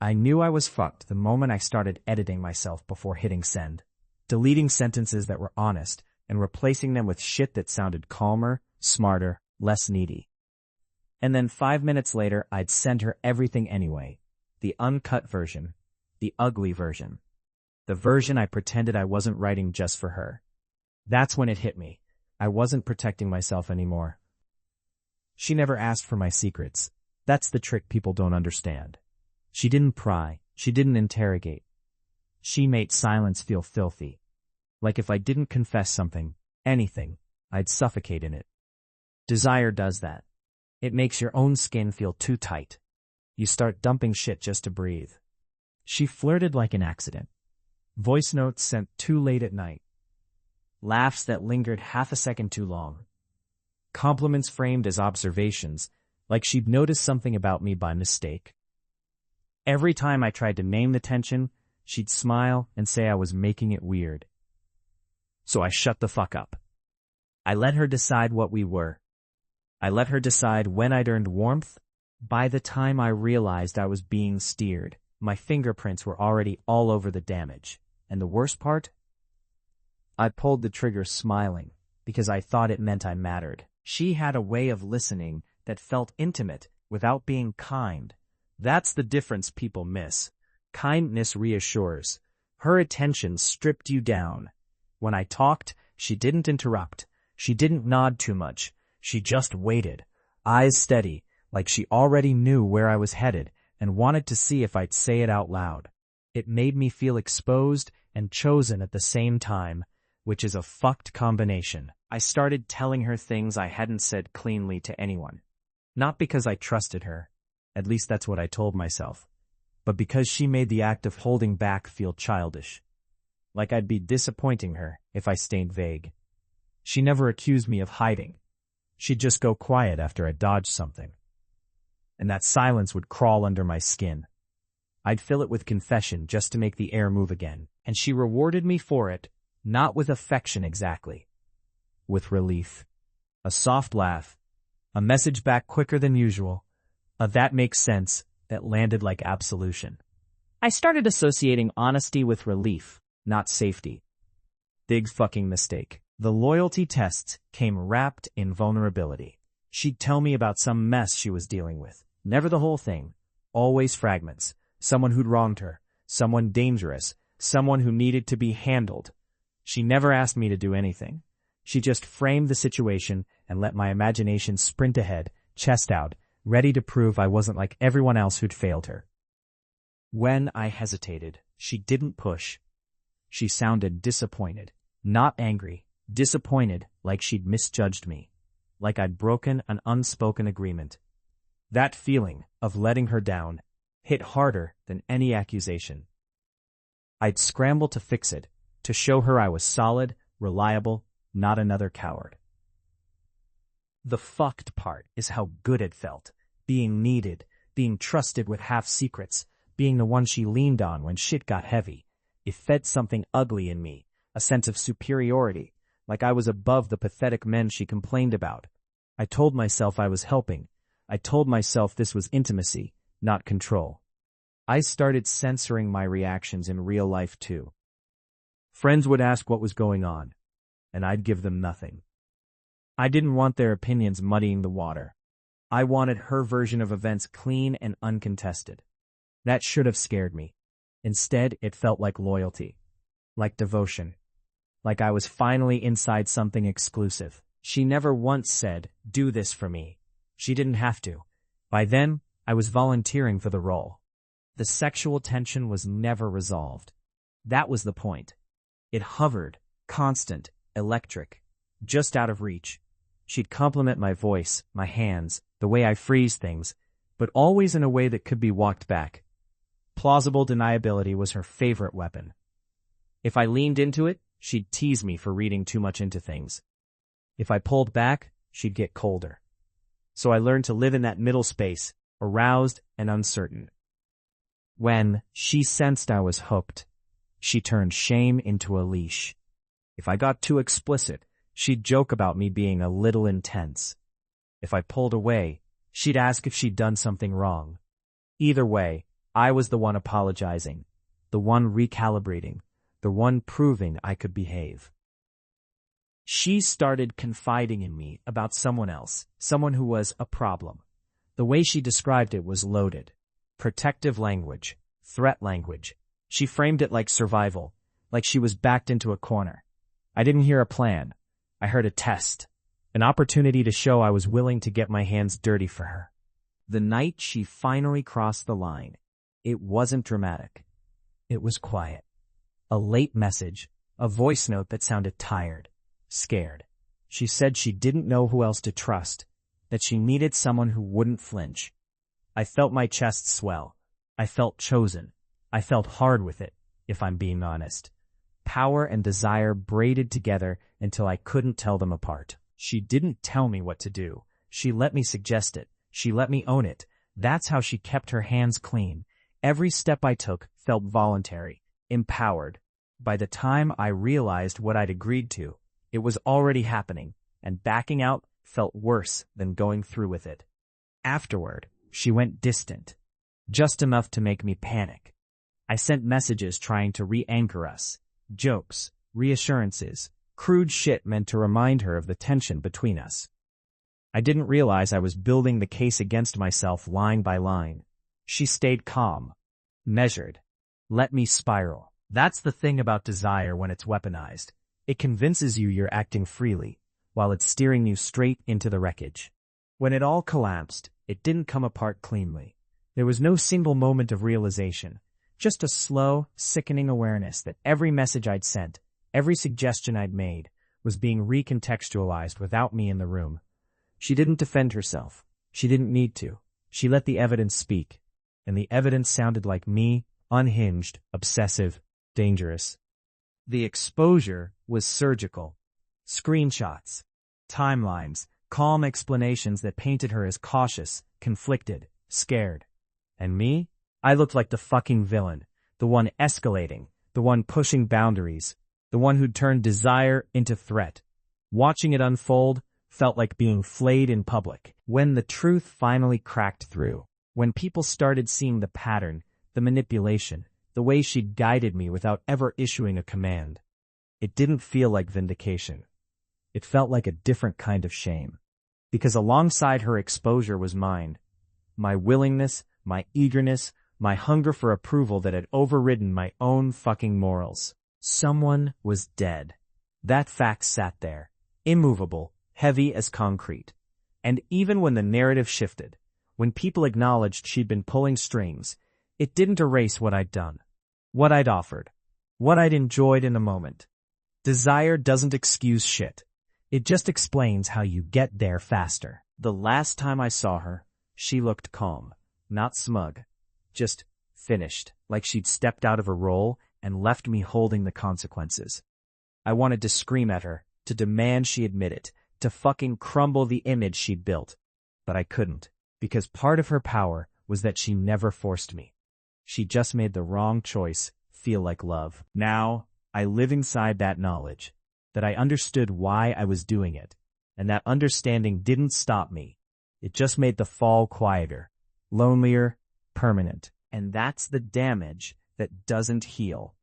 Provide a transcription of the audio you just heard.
I knew I was fucked the moment I started editing myself before hitting send, deleting sentences that were honest and replacing them with shit that sounded calmer, smarter, less needy. And then 5 minutes later, I'd send her everything anyway. The uncut version. The ugly version. The version I pretended I wasn't writing just for her. That's when it hit me. I wasn't protecting myself anymore. She never asked for my secrets. That's the trick people don't understand. She didn't pry. She didn't interrogate. She made silence feel filthy. Like if I didn't confess something, anything, I'd suffocate in it. Desire does that. It makes your own skin feel too tight. You start dumping shit just to breathe. She flirted like an accident. Voice notes sent too late at night. Laughs that lingered half a second too long. Compliments framed as observations, like she'd noticed something about me by mistake. Every time I tried to name the tension, she'd smile and say I was making it weird. So I shut the fuck up. I let her decide what we were. I let her decide when I'd earned warmth. By the time I realized I was being steered, my fingerprints were already all over the damage. And the worst part? I pulled the trigger smiling, because I thought it meant I mattered. She had a way of listening that felt intimate without being kind. That's the difference people miss. Kindness reassures. Her attention stripped you down. When I talked, she didn't interrupt. She didn't nod too much. She just waited, eyes steady, like she already knew where I was headed and wanted to see if I'd say it out loud. It made me feel exposed and chosen at the same time, which is a fucked combination. I started telling her things I hadn't said cleanly to anyone. Not because I trusted her, at least that's what I told myself, but because she made the act of holding back feel childish. Like I'd be disappointing her if I stayed vague. She never accused me of hiding. She'd just go quiet after I dodged something. And that silence would crawl under my skin. I'd fill it with confession just to make the air move again, and she rewarded me for it, not with affection exactly. With relief. A soft laugh. A message back quicker than usual. A "that makes sense" that landed like absolution. I started associating honesty with relief, not safety. Big fucking mistake. The loyalty tests came wrapped in vulnerability. She'd tell me about some mess she was dealing with. Never the whole thing. Always fragments. Someone who'd wronged her. Someone dangerous. Someone who needed to be handled. She never asked me to do anything. She just framed the situation and let my imagination sprint ahead, chest out, ready to prove I wasn't like everyone else who'd failed her. When I hesitated, she didn't push. She sounded disappointed. Not angry. Disappointed, like she'd misjudged me. Like I'd broken an unspoken agreement. That feeling of letting her down hit harder than any accusation. I'd scramble to fix it, to show her I was solid, reliable, not another coward. The fucked part is how good it felt. Being needed, being trusted with half-secrets, being the one she leaned on when shit got heavy. It fed something ugly in me, a sense of superiority, like I was above the pathetic men she complained about. I told myself I was helping. I told myself this was intimacy, not control. I started censoring my reactions in real life too. Friends would ask what was going on, and I'd give them nothing. I didn't want their opinions muddying the water. I wanted her version of events clean and uncontested. That should have scared me. Instead, it felt like loyalty, like devotion, like I was finally inside something exclusive. She never once said, "Do this for me." She didn't have to. By then, I was volunteering for the role. The sexual tension was never resolved. That was the point. It hovered, constant, electric, just out of reach. She'd compliment my voice, my hands, the way I freeze things, but always in a way that could be walked back. Plausible deniability was her favorite weapon. If I leaned into it, she'd tease me for reading too much into things. If I pulled back, she'd get colder. So I learned to live in that middle space, aroused and uncertain. When she sensed I was hooked, she turned shame into a leash. If I got too explicit, she'd joke about me being a little intense. If I pulled away, she'd ask if she'd done something wrong. Either way, I was the one apologizing, the one recalibrating, the one proving I could behave. She started confiding in me about someone else, someone who was a problem. The way she described it was loaded. Protective language, threat language. She framed it like survival, like she was backed into a corner. I didn't hear a plan. I heard a test, an opportunity to show I was willing to get my hands dirty for her. The night she finally crossed the line, it wasn't dramatic. It was quiet. A late message, a voice note that sounded tired, scared. She said she didn't know who else to trust, that she needed someone who wouldn't flinch. I felt my chest swell. I felt chosen. I felt hard with it, if I'm being honest. Power and desire braided together until I couldn't tell them apart. She didn't tell me what to do. She let me suggest it. She let me own it. That's how she kept her hands clean. Every step I took felt voluntary, empowered. By the time I realized what I'd agreed to, it was already happening, and backing out felt worse than going through with it. Afterward, she went distant, just enough to make me panic. I sent messages trying to re-anchor us, jokes, reassurances, crude shit meant to remind her of the tension between us. I didn't realize I was building the case against myself line by line. She stayed calm, measured, let me spiral. That's the thing about desire when it's weaponized. It convinces you you're acting freely, while it's steering you straight into the wreckage. When it all collapsed, it didn't come apart cleanly. There was no single moment of realization, just a slow, sickening awareness that every message I'd sent, every suggestion I'd made, was being recontextualized without me in the room. She didn't defend herself. She didn't need to. She let the evidence speak. And the evidence sounded like me, unhinged, obsessive, dangerous. The exposure was surgical. Screenshots, timelines, calm explanations that painted her as cautious, conflicted, scared. And me? I looked like the fucking villain, the one escalating, the one pushing boundaries, the one who'd turned desire into threat. Watching it unfold felt like being flayed in public. When the truth finally cracked through, when people started seeing the pattern, the manipulation, the way she'd guided me without ever issuing a command, it didn't feel like vindication. It felt like a different kind of shame. Because alongside her exposure was mine. My willingness, my eagerness, my hunger for approval that had overridden my own fucking morals. Someone was dead. That fact sat there, immovable, heavy as concrete. And even when the narrative shifted, when people acknowledged she'd been pulling strings, it didn't erase what I'd done, what I'd offered, what I'd enjoyed in a moment. Desire doesn't excuse shit. It just explains how you get there faster. The last time I saw her, she looked calm, not smug, just finished, like she'd stepped out of a role and left me holding the consequences. I wanted to scream at her, to demand she admit it, to fucking crumble the image she'd built. But I couldn't, because part of her power was that she never forced me. She just made the wrong choice feel like love. Now, I live inside that knowledge, that I understood why I was doing it, and that understanding didn't stop me. It just made the fall quieter, lonelier, permanent. And that's the damage that doesn't heal.